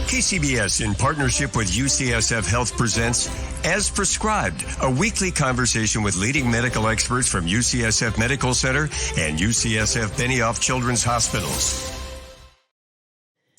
KCBS, in partnership with UCSF Health, presents As Prescribed, a weekly conversation with leading medical experts from UCSF Medical Center and UCSF Benioff Children's Hospitals.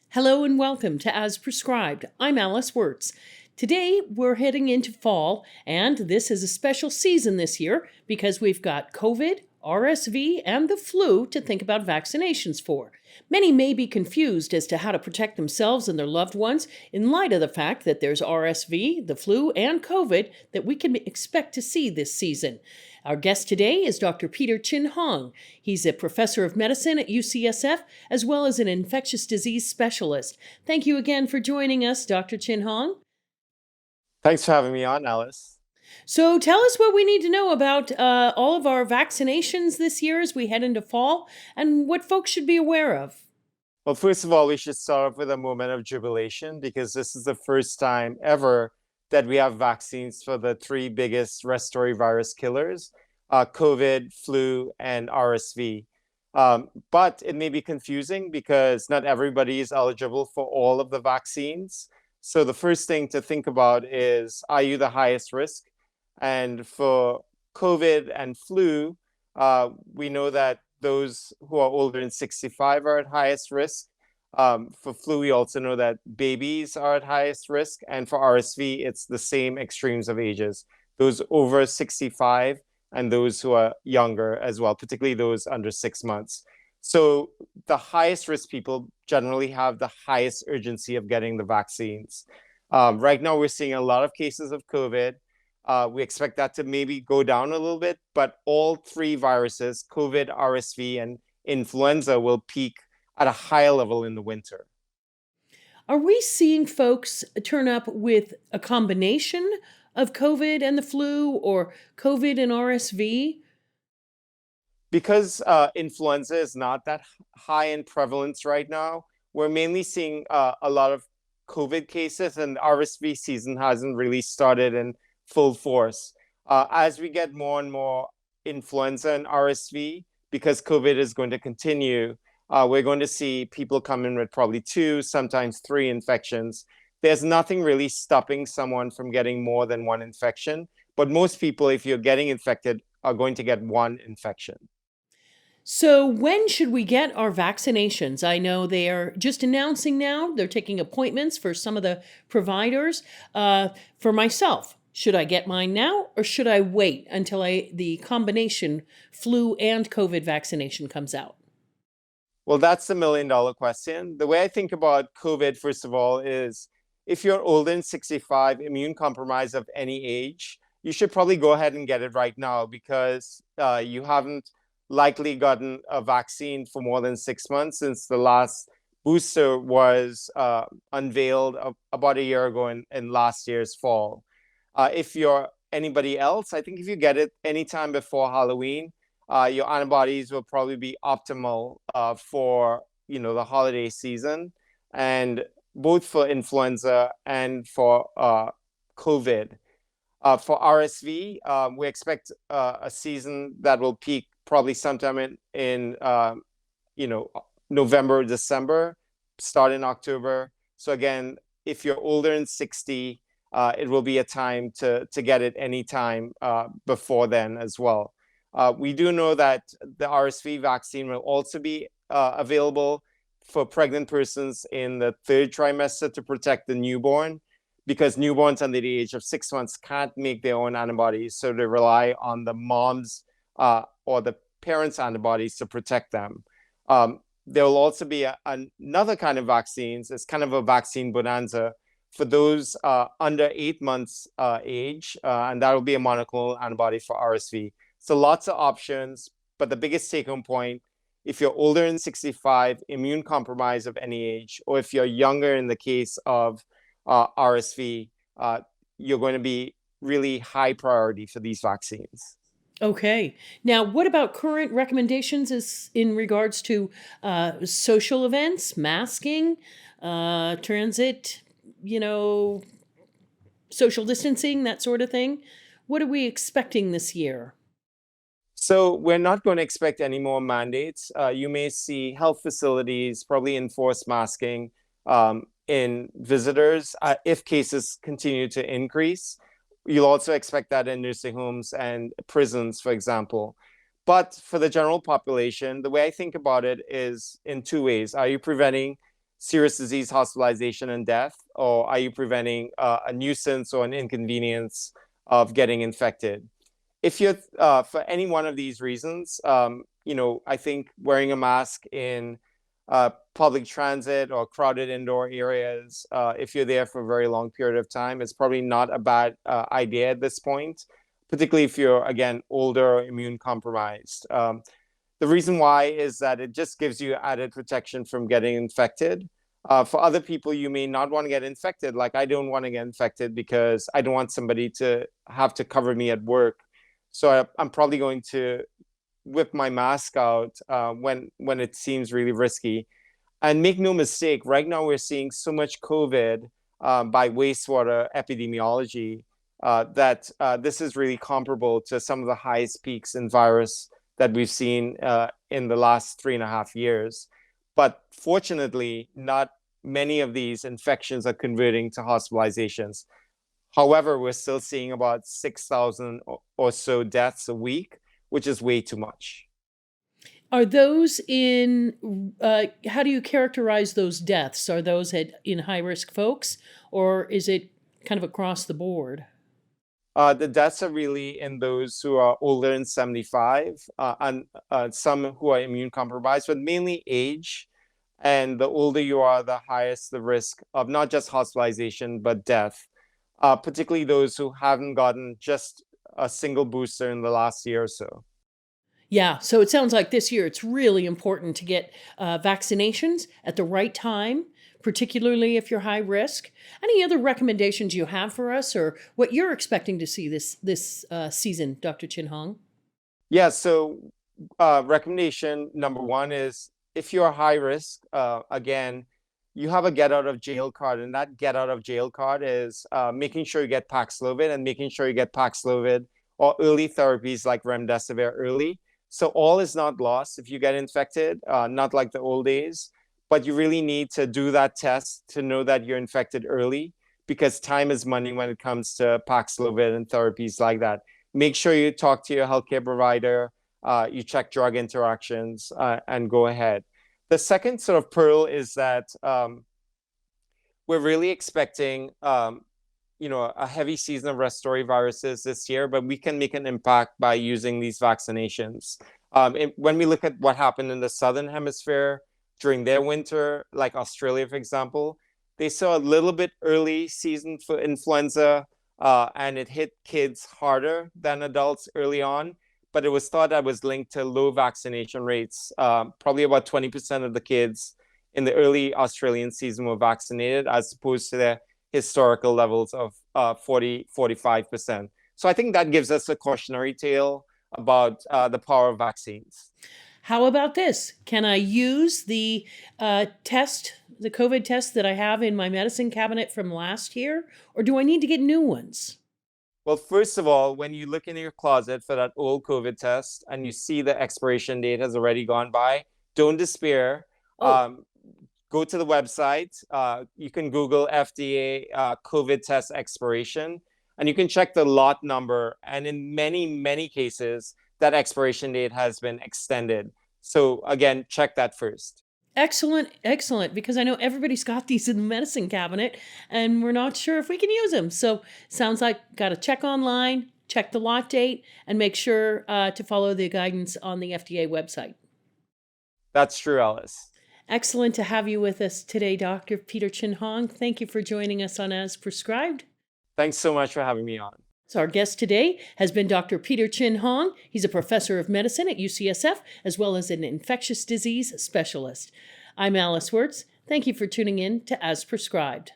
Hello and welcome to As Prescribed. I'm Alice Wertz. Today we're heading into fall, and this is a special season this year because we've got COVID, RSV, and the flu to think about vaccinations for. Many may be confused as to how to protect themselves and their loved ones in light of the fact that there's RSV, the flu, and COVID that we can expect to see this season. Our guest today is Dr. Peter Chin Hong. He's a professor of medicine at UCSF as well as an infectious disease specialist. Thank you again for joining us, Dr. Chin Hong. Thanks for having me on, Alice. So tell us what we need to know about all of our vaccinations this year as we head into fall and what folks should be aware of. Well, first of all, we should start off with a moment of jubilation because this is the first time ever that we have vaccines for the three biggest respiratory virus killers, COVID, flu, and RSV. But it may be confusing because not everybody is eligible for all of the vaccines. So the first thing to think about is, are you the highest risk? And for COVID and flu, we know that those who are older than 65 are at highest risk. For flu, we also know that babies are at highest risk. And for RSV, it's the same extremes of ages, those over 65 and those who are younger as well, particularly those under 6 months. So the highest risk people generally have the highest urgency of getting the vaccines. Right now, we're seeing a lot of cases of COVID. We expect that to maybe go down a little bit, but all three viruses, COVID, RSV, and influenza, will peak at a higher level in the winter. Are we seeing folks turn up with a combination of COVID and the flu or COVID and RSV? Because influenza is not that high in prevalence right now, we're mainly seeing a lot of COVID cases, and RSV season hasn't really started in full force. As we get more and more influenza and RSV, because COVID is going to continue, we're going to see people come in with probably 2, sometimes 3 infections. There's nothing really stopping someone from getting more than 1 infection, but most people, if you're getting infected, are going to get 1 infection. So when should we get our vaccinations? I know they are just announcing now. They're taking appointments for some of the providers. For myself, should I get mine now or should I wait until the combination flu and COVID vaccination comes out? Well, that's the million-dollar question. The way I think about COVID, first of all, is if you're older than 65, immune compromised of any age, you should probably go ahead and get it right now because you haven't likely gotten a vaccine for more than 6 months since the last booster was unveiled about a year ago in last year's fall. If you're anybody else, I think if you get it anytime before Halloween, your antibodies will probably be optimal for the holiday season, and both for influenza and for COVID. For RSV, we expect a season that will peak probably sometime in November, December, start in October. So again, if you're older than 60, it will be a time to get it anytime before then as well. We do know that the RSV vaccine will also be available for pregnant persons in the 3rd trimester to protect the newborn, because newborns under the age of 6 months can't make their own antibodies, so they rely on the mom's or the parents' antibodies to protect them. There will also be another kind of vaccines. It's kind of a vaccine bonanza for those under 8 months age, and that will be a monoclonal antibody for RSV. So lots of options, but the biggest take-home point, if you're older than 65, immune compromised of any age, or if you're younger in the case of RSV, you're going to be really high priority for these vaccines. Okay. Now, what about current recommendations in regards to social events, masking, transit, social distancing, that sort of thing? What are we expecting this year? So we're not going to expect any more mandates. You may see health facilities probably enforce masking in visitors if cases continue to increase. You'll also expect that in nursing homes and prisons, for example. But for the general population, the way I think about it is in two ways. Are you preventing serious disease, hospitalization, and death, or are you preventing a nuisance or an inconvenience of getting infected? If you're for any one of these reasons, I think wearing a mask in public transit or crowded indoor areas, if you're there for a very long period of time, is probably not a bad idea at this point, particularly if you're, again, older or immune compromised. The reason why is that it just gives you added protection from getting infected. For other people, you may not want to get infected. Like I don't want to get infected because I don't want somebody to have to cover me at work. So I'm probably going to whip my mask out when it seems really risky. And make no mistake, right now we're seeing so much COVID by wastewater epidemiology that this is really comparable to some of the highest peaks in virus that we've seen in the last 3.5 years. But fortunately, not many of these infections are converting to hospitalizations. However, we're still seeing about 6,000 or so deaths a week, which is way too much. Are those in, how do you characterize those deaths? Are those in high-risk folks, or is it kind of across the board? The deaths are really in those who are older than 75 and some who are immune compromised, but mainly age. And the older you are, the highest the risk of not just hospitalization, but death, particularly those who haven't gotten just a single booster in the last year or so. Yeah, so it sounds like this year it's really important to get vaccinations at the right time, particularly if you're high risk. Any other recommendations you have for us, or what you're expecting to see this season, Dr. Chin Hong? Yeah, so recommendation number one is if you're high risk, again, you have a get out of jail card, and that get out of jail card is making sure you get Paxlovid and making sure you get Paxlovid or early therapies like remdesivir early. So all is not lost if you get infected, not like the old days, but you really need to do that test to know that you're infected early, because time is money when it comes to Paxlovid and therapies like that. Make sure you talk to your healthcare provider, you check drug interactions, and go ahead. The second sort of pearl is that we're really expecting a heavy season of respiratory viruses this year, but we can make an impact by using these vaccinations. When we look at what happened in the Southern Hemisphere during their winter, like Australia, for example, they saw a little bit early season for influenza, and it hit kids harder than adults early on, but it was thought that was linked to low vaccination rates. Probably about 20% of the kids in the early Australian season were vaccinated, as opposed to their historical levels of 40-45%. So I think that gives us a cautionary tale about the power of vaccines. How about this? Can I use the the COVID test that I have in my medicine cabinet from last year, or do I need to get new ones? Well, first of all, when you look in your closet for that old COVID test and you see the expiration date has already gone by, don't despair. Go to the website. You can Google FDA COVID test expiration, and you can check the lot number. And in many, many cases, that expiration date has been extended. So again, check that first. Excellent, excellent, because I know everybody's got these in the medicine cabinet and we're not sure if we can use them. So sounds like got to check online, check the lot date, and make sure to follow the guidance on the FDA website. That's true, Alice. Excellent to have you with us today, Dr. Peter Chin Hong. Thank you for joining us on As Prescribed. Thanks so much for having me on. So our guest today has been Dr. Peter Chin Hong. He's a professor of medicine at UCSF, as well as an infectious disease specialist. I'm Alice Wertz. Thank you for tuning in to As Prescribed.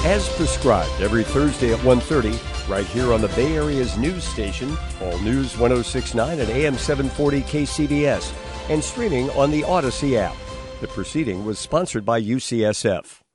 As Prescribed, every Thursday at 1:30, right here on the Bay Area's news station, All News 106.9 and AM 740 KCBS, and streaming on the Odyssey app. The proceeding was sponsored by UCSF.